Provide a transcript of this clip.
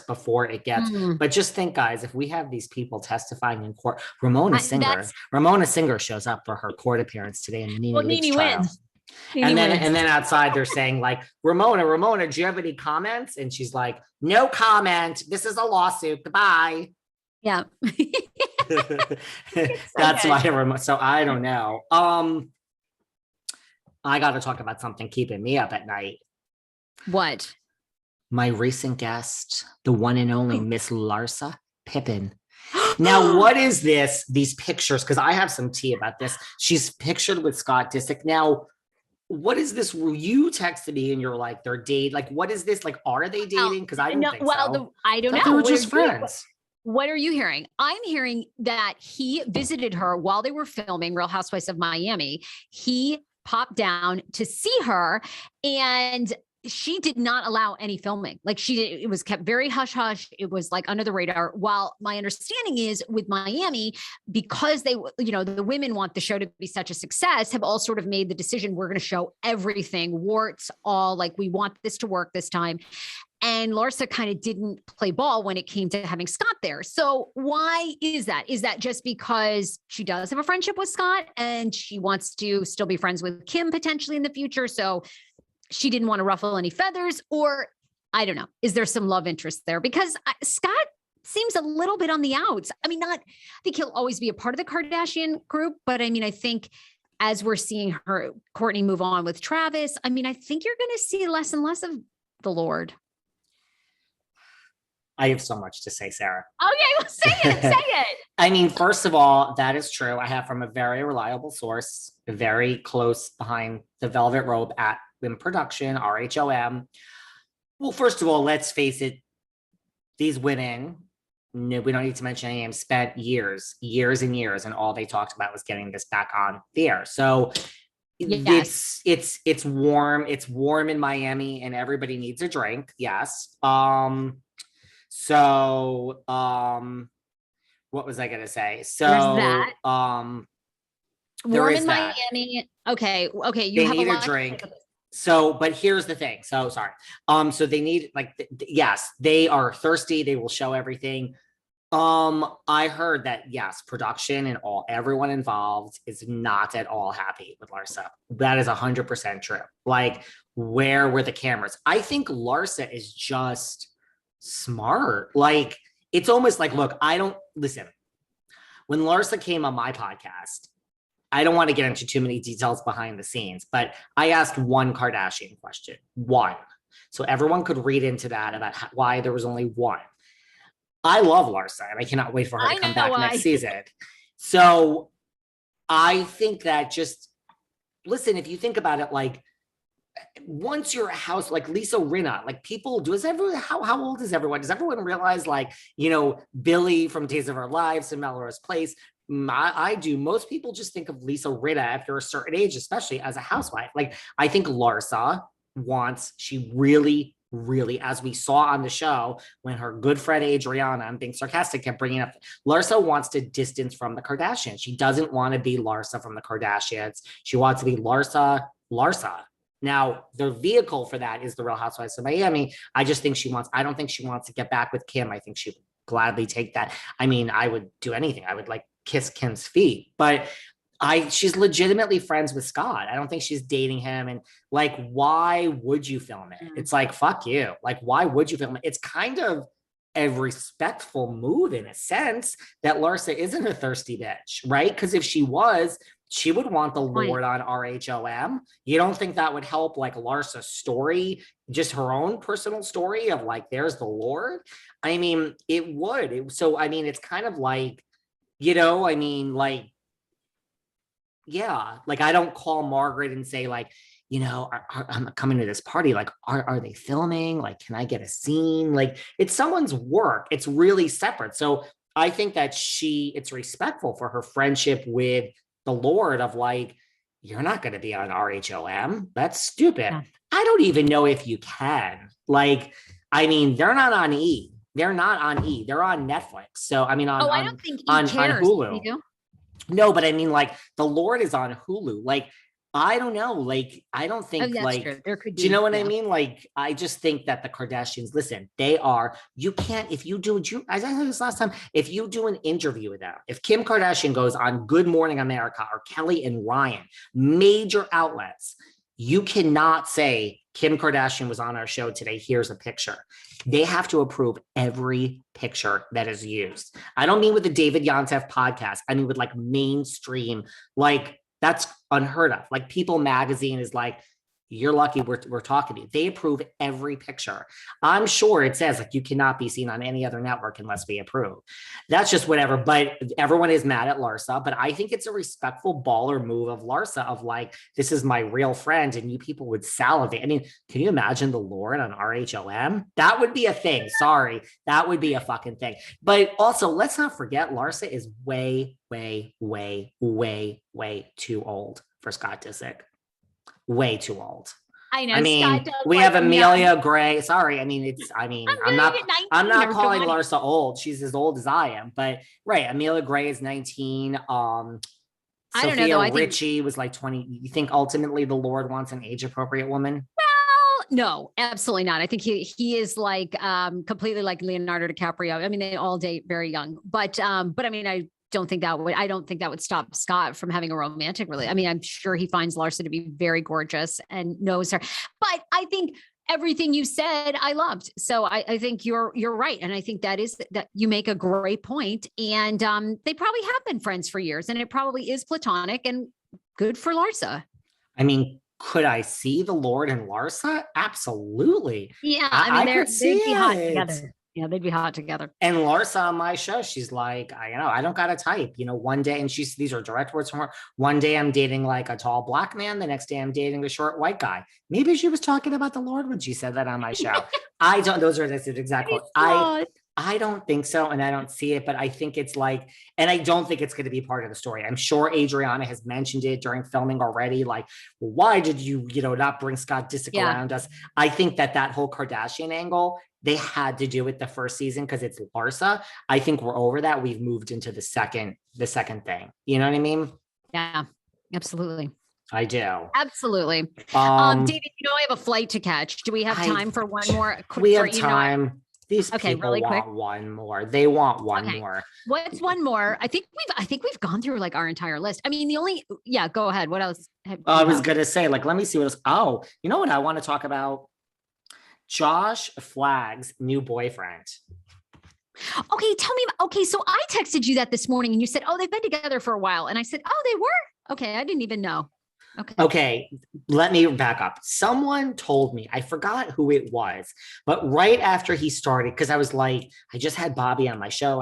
before it gets, but just think, guys, if we have these people testifying in court, Ramona Singer shows up for her court appearance today in the Nene Leakes trial. Wins. And then outside they're saying like, Ramona, do you have any comments? And she's like, no comment. This is a lawsuit. Goodbye. Yeah. That's why. So I don't know. I got to talk about something keeping me up at night. What? My recent guest, the one and only Miss Larsa Pippen. Now, what is this? These pictures? Because I have some tea about this. She's pictured with Scott Disick. Now, what is this? You texted me and you're like, they're dating. Like, what is this? Like, are they dating? Because I don't think so. I don't know. They were just friends. What are you hearing? I'm hearing that he visited her while they were filming Real Housewives of Miami. He popped down to see her and she did not allow any filming. Like it was kept very hush hush. It was like under the radar. While my understanding is with Miami, because they, the women want the show to be such a success, have all sort of made the decision. We're going to show everything, warts, all, like, we want this to work this time. And Larsa kind of didn't play ball when it came to having Scott there. So why is that? Is that just because she does have a friendship with Scott and she wants to still be friends with Kim potentially in the future? So she didn't want to ruffle any feathers, or I don't know. Is there some love interest there? Because Scott seems a little bit on the outs. I mean, I think he'll always be a part of the Kardashian group, but I mean, I think as we're seeing Kourtney move on with Travis, I mean, I think you're going to see less and less of the Lord. I have so much to say, Sarah. Okay, well, say it. I mean, first of all, that is true. I have from a very reliable source, very close behind the velvet rope at in production, RHOM. Well, first of all, let's face it. These women, we don't need to mention any names, spent years and years, and all they talked about was getting this back on the air. So yes. It's warm. It's warm in Miami and everybody needs a drink. Yes. So, what was I going to say? So, warm in Miami. Okay. You have need a drink. So, but here's the thing. So sorry. So they need yes, they are thirsty. They will show everything. I heard that yes, production and everyone involved is not at all happy with Larsa. That is 100% true. Like, where were the cameras? I think Larsa is just smart. Like, it's almost like, look, listen, when Larsa came on my podcast, I don't want to get into too many details behind the scenes, but I asked one Kardashian question, one. So everyone could read into that about why there was only one. I love Larsa and I cannot wait for her to come back next season. So I think that listen, if you think about it, like, once you're a house like Lisa Rinna, like, people how old is everyone? Does everyone realize, like, Billy from Days of Our Lives and Melrose Place? I do. Most people just think of Lisa Rinna after a certain age, especially as a housewife. Like, I think Larsa she really, really, as we saw on the show, when her good friend Adriana, I'm being sarcastic, kept bringing up, Larsa wants to distance from the Kardashians. She doesn't want to be Larsa from the Kardashians. She wants to be Larsa. Now, the vehicle for that is the Real Housewives of Miami. I don't think she wants to get back with Kim. I think she would gladly take that. I mean, I would do anything. I would kiss Kim's feet, but she's legitimately friends with Scott. I don't think she's dating him. And why would you film it? It's like, fuck you. Like, why would you film it? It's kind of a respectful move in a sense that Larsa isn't a thirsty bitch, right? Because if she was, she would want the Lord on RHOM. You don't think that would help Larsa's story, just her own personal story of there's the Lord? I mean, it would. So, I mean, it's kind of yeah, I don't call Margaret and say I'm coming to this party. Are they filming? Can I get a scene? It's someone's work. It's really separate. So I think that it's respectful for her friendship with the Lord of you're not going to be on RHOM. That's stupid. Yeah. I don't even know if you can. I mean, they're not on E. They're not on E. They're on Netflix. So, I mean, I don't think on Hulu. No, but I mean, the Lord is on Hulu. I don't know. Like, I don't Oh, think that's like, true. There could do you be, know what I yeah. mean? Like, I just think that the Kardashians, listen, they are, you can't, if you do, as I said this last time, if you do an interview with them, if Kim Kardashian goes on Good Morning America or Kelly and Ryan, major outlets, you cannot say Kim Kardashian was on our show today. Here's a picture. They have to approve every picture that is used. I don't mean with the David Yontef podcast. I mean with like mainstream, like that's unheard of. Like People Magazine is like, you're lucky we're talking to you. They approve every picture. I'm sure it says like you cannot be seen on any other network unless we approve. That's just whatever. But everyone is mad at Larsa. But I think it's a respectful baller move of Larsa of like, this is my real friend, and you people would salivate. I mean, can you imagine the Lord on RHOM? That would be a thing. Sorry, that would be a fucking thing. But also, let's not forget Larsa is way, way, way, way, way too old for Scott Disick. Way too old. I know I Scott mean, does we like have him young. Amelia Gray. Sorry, I mean, it's. I mean, I'm gonna get I'm 19 not or calling 20. Larsa old. She's as old as I am. But right, Amelia Gray is 19. I don't know Sophia though. I think Richie was like 20. You think ultimately the Lord wants an age appropriate woman? no, absolutely not. I think he is like completely like Leonardo DiCaprio. I mean, they all date very young, but I mean, I don't think that would stop Scott from having a romantic relationship. I mean, I'm sure he finds Larsa to be very gorgeous and knows her. But I think everything you said, I loved. So I think you're right. And I think that you make a great point. And they probably have been friends for years, and it probably is platonic, and good for Larsa. I mean, could I see the Lord and Larsa? Absolutely. Yeah, I mean, I could see they'd be hot it. together. Yeah, they'd be hot together. And Larsa on my show, she's like, I don't got a type. One day, and these are direct words from her. One day I'm dating like a tall black man. The next day I'm dating a short white guy. Maybe she was talking about the Lord when she said that on my show. I don't, those are the exact quotes. I don't think so. And I don't see it, but I think it's like, and I don't think it's going to be part of the story. I'm sure Adriana has mentioned it during filming already. Like, well, why did you, not bring Scott Disick around us? I think that whole Kardashian angle, they had to do it the first season because it's Larsa. I think we're over that. We've moved into the second thing. You know what I mean? Yeah, absolutely. I do. Absolutely. David, I have a flight to catch. Do we have time for one more? We have time. These people really want quick. One more. They want one more. What's one more? I think we've gone through like our entire list. I mean, go ahead. What else? I was going to say, like, let me see what else. Oh, you know what I want to talk about? Josh Flagg's new boyfriend. Okay, tell me. Okay, so I texted you that this morning and you said, oh, they've been together for a while. And I said, oh, they were? Okay, I didn't even know. Okay, let me back up. Someone told me, I forgot who it was, but right after he started, because I was like, I just had Bobby on my show.